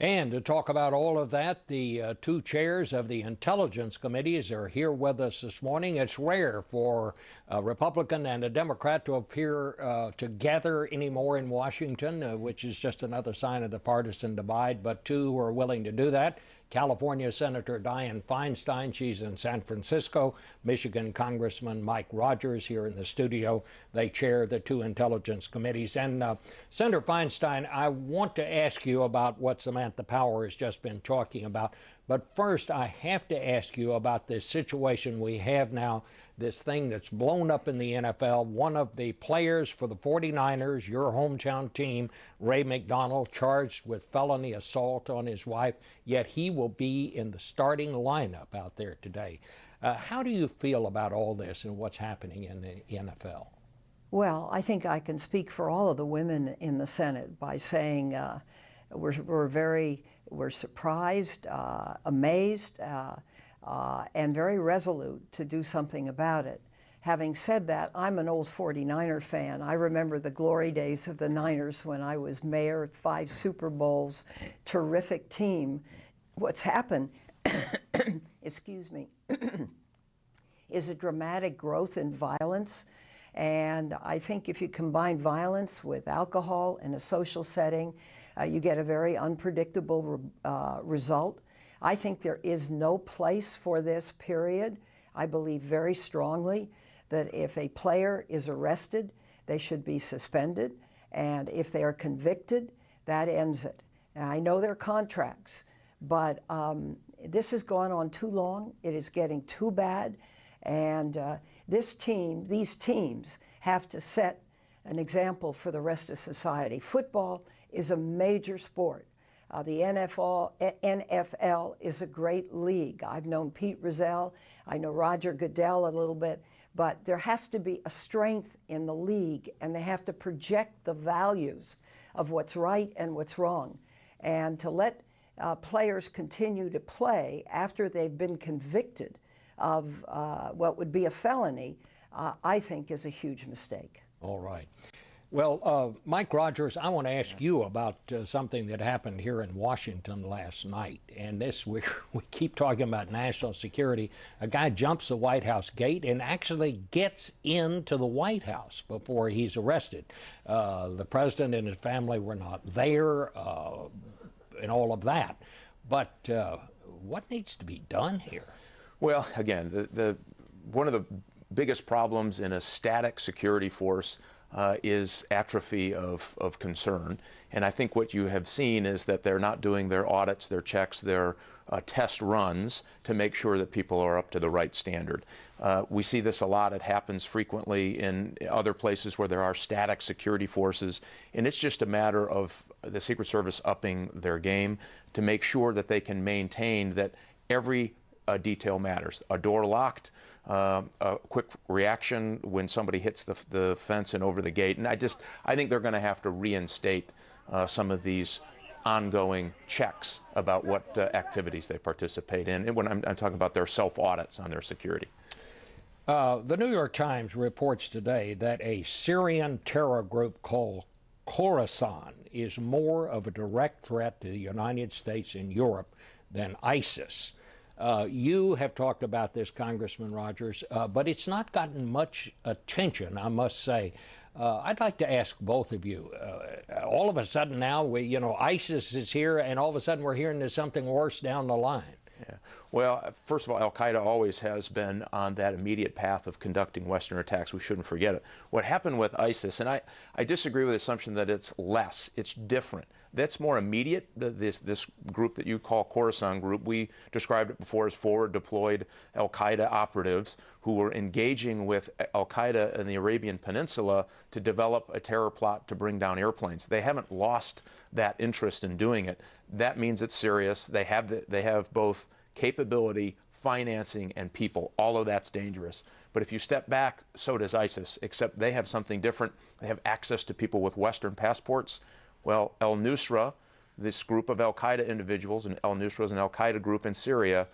And to talk about all of that, the two chairs of the intelligence committees are here with us this morning. It's rare for a Republican and a Democrat to appear together anymore in Washington, which is just another sign of the partisan divide, but two who are willing to do that. California Senator Dianne Feinstein, she's in San Francisco. Michigan Congressman Mike Rogers here in the studio. They chair the two intelligence committees. And Senator Feinstein, I want to ask you about what Samantha Power has just been talking about. But first, I have to ask you about this situation we have now, this thing that's blown up in the NFL. One of the players for the 49ers, your hometown team, Ray McDonald, charged with felony assault on his wife, yet he will be in the starting lineup out there today. How do you feel about all this and what's happening in the NFL? Well, I think I can speak for all of the women in the Senate by saying we're surprised, amazed, and very resolute to do something about it. Having said that, I'm an old 49er fan. I remember the glory days of the Niners when I was mayor, 5 Super Bowls, terrific team. What's happened, excuse me, is a dramatic growth in violence. And I think if you combine violence with alcohol in a social setting, you get a very unpredictable result. I think there is no place for this, period. I believe very strongly that if a player is arrested, they should be suspended. And if they are convicted, that ends it. And I know there are contracts, but this has gone on too long. It is getting too bad. And these teams have to set an example for the rest of society. Football is a major sport. The NFL is a great league. I've known Pete Rozelle, I know Roger Goodell a little bit, but there has to be a strength in the league, and they have to project the values of what's right and what's wrong. And to let players continue to play after they've been convicted of what would be a felony, I think is a huge mistake. All right. Well, Mike Rogers, I want to ask you about something that happened here in Washington last night. And this, we keep talking about national security. A guy jumps the White House gate and actually gets into the White House before he's arrested. The president and his family were not there and all of that. But what needs to be done here? Well, again, one of the biggest problems in a static security force is atrophy of concern. And I think what you have seen is that they're not doing their audits, their checks, their test runs to make sure that people are up to the right standard. We see this a lot. It happens frequently in other places where there are static security forces. And it's just a matter of the Secret Service upping their game to make sure that they can maintain that every detail matters. A door locked, a quick reaction when somebody hits the fence and over the gate. And I think they're going to have to reinstate some of these ongoing checks about what activities they participate in. And when I'm talking about their self-audits on their security. The New York Times reports today that a Syrian terror group called Khorasan is more of a direct threat to the United States and Europe than ISIS. You have talked about this, Congressman Rogers, but it's not gotten much attention, I must say. I'd like to ask both of you. All of a sudden now, ISIS is here, and all of a sudden we're hearing there's something worse down the line. Yeah. Well, first of all, Al-Qaeda always has been on that immediate path of conducting Western attacks. We shouldn't forget it. What happened with ISIS, and I disagree with the assumption that it's less, it's different. That's more immediate. This group that you call Khorasan group, we described it before as forward deployed Al-Qaeda operatives who were engaging with Al-Qaeda in the Arabian Peninsula to develop a terror plot to bring down airplanes. They haven't lost that interest in doing it. That means it's serious. They have both capability, financing, and people. All of that's dangerous. But if you step back, so does ISIS, except they have something different. They have access to people with Western passports. Well, al-Nusra, this group of al-Qaeda individuals, and al-Nusra is an al-Qaeda group in Syria,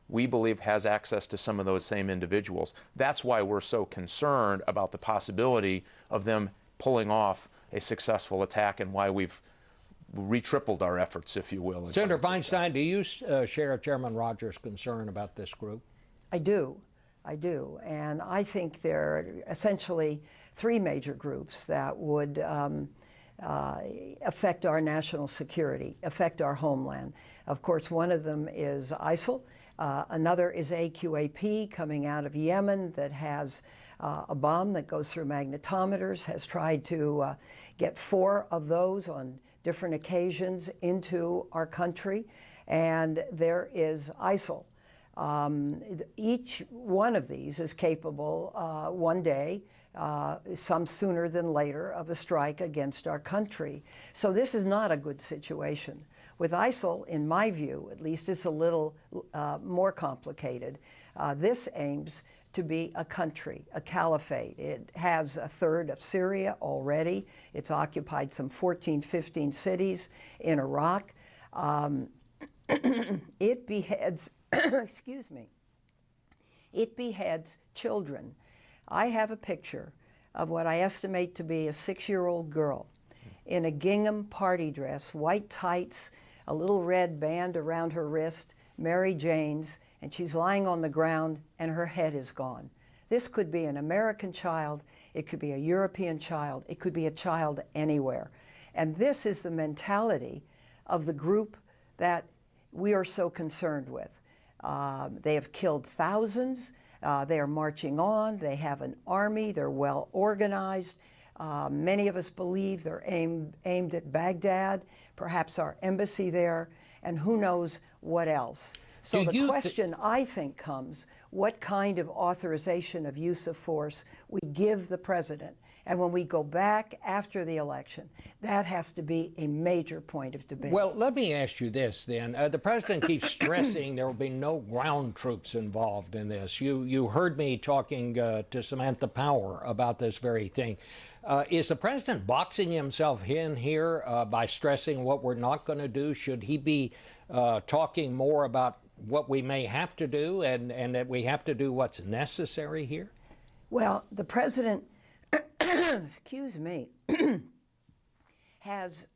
we believe has access to some of those same individuals. That's why we're so concerned about the possibility of them pulling off a successful attack and why we've re-tripled our efforts, if you will. Senator Feinstein, do you share Chairman Rogers' concern about this group? I do. And I think there are essentially three major groups that would affect our national security, affect our homeland. Of course, one of them is ISIL. Another is AQAP coming out of Yemen that has a bomb that goes through magnetometers, has tried to get 4 of those on different occasions into our country. And there is ISIL. Each one of these is capable one day, some sooner than later, of a strike against our country. So this is not a good situation. With ISIL, in my view, at least, it's a little more complicated. This aims to be a country, a caliphate. It has a third of Syria already. It's occupied some 14, 15 cities in Iraq. It beheads, excuse me, it beheads children. I have a picture of what I estimate to be a 6-year-old girl in a gingham party dress, white tights, a little red band around her wrist, Mary Jane's, and she's lying on the ground and her head is gone. This could be an American child, it could be a European child, it could be a child anywhere. And this is the mentality of the group that we are so concerned with. They have killed thousands, they are marching on, they have an army, they're well organized. Many of us believe they're aimed at Baghdad, perhaps our embassy there, and who knows what else. So the question, I think, comes, what kind of authorization of use of force we give the president. And when we go back after the election, that has to be a major point of debate. Well, let me ask you this then. The president keeps stressing there will be no ground troops involved in this. You heard me talking to Samantha Power about this very thing. Is the president boxing himself in here by stressing what we're not going to do? Should he be talking more about what we may have to do and that we have to do what's necessary here? Well, the president, excuse me, has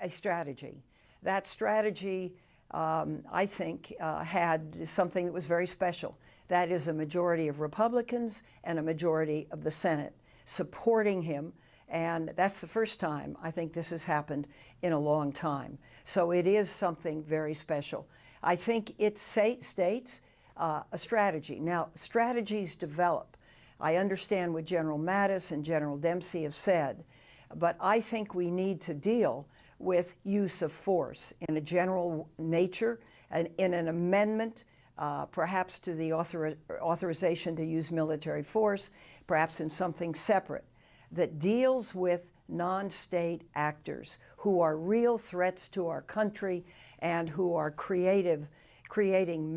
a strategy. That strategy, I think, had something that was very special. That is a majority of Republicans and a majority of the Senate supporting him. And that's the first time I think this has happened in a long time. So it is something very special. I think it states a strategy. Now, strategies develop. I understand what General Mattis and General Dempsey have said, but I think we need to deal with use of force in a general nature and in an amendment, perhaps to the authorization to use military force, perhaps in something separate that deals with non-state actors who are real threats to our country and who are creating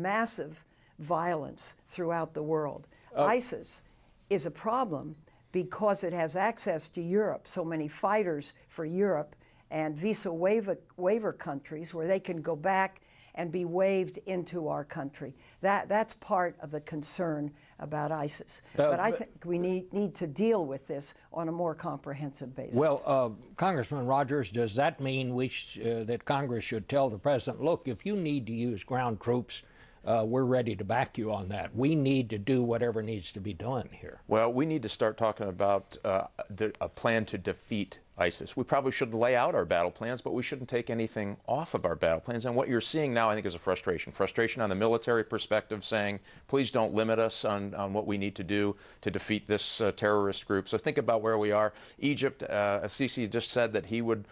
massive violence throughout the world. ISIS is a problem because it has access to Europe, so many fighters for Europe and visa waiver countries where they can go back and be waived into our country. That's part of the concern about ISIS. But I think we need to deal with this on a more comprehensive basis. Well, Congressman Rogers, does that mean that Congress should tell the president, look, if you need to use ground troops, we're ready to back you on that. We need to do whatever needs to be done here. Well, we need to start talking about a plan to defeat ISIS. We probably should lay out our battle plans, but we shouldn't take anything off of our battle plans. And what you're seeing now, I think, is a frustration. Frustration on the military perspective, saying, please don't limit us on what we need to do to defeat this terrorist group. So think about where we are. Egypt, Sisi just said that he would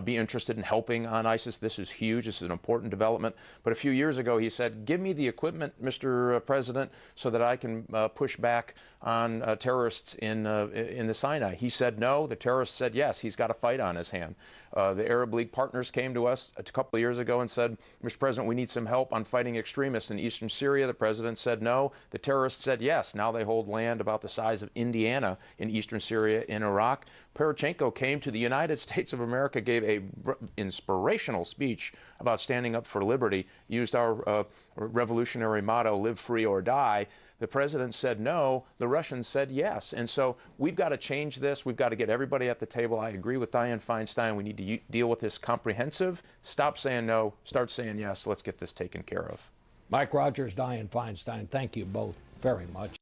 be interested in helping on ISIS. This is huge. This is an important development. But a few years ago, he said, give me the equipment, Mr. President, so that I can push back on terrorists in the Sinai. He said no. The terrorists said yes. He's got a fight on his hand. The Arab League partners came to us a couple of years ago and said, Mr. President, we need some help on fighting extremists in eastern Syria. The president said no. The terrorists said yes. Now they hold land about the size of Indiana in eastern Syria in Iraq. Poroshenko came to the United States of America, gave gave a inspirational speech about standing up for liberty, used our revolutionary motto, live free or die. The president said no, the Russians said yes. And so we've got to change this. We've got to get everybody at the table. I agree with Dianne Feinstein. We need to deal with this comprehensive. Stop saying no, start saying yes. Let's get this taken care of. Mike Rogers, Dianne Feinstein, thank you both very much.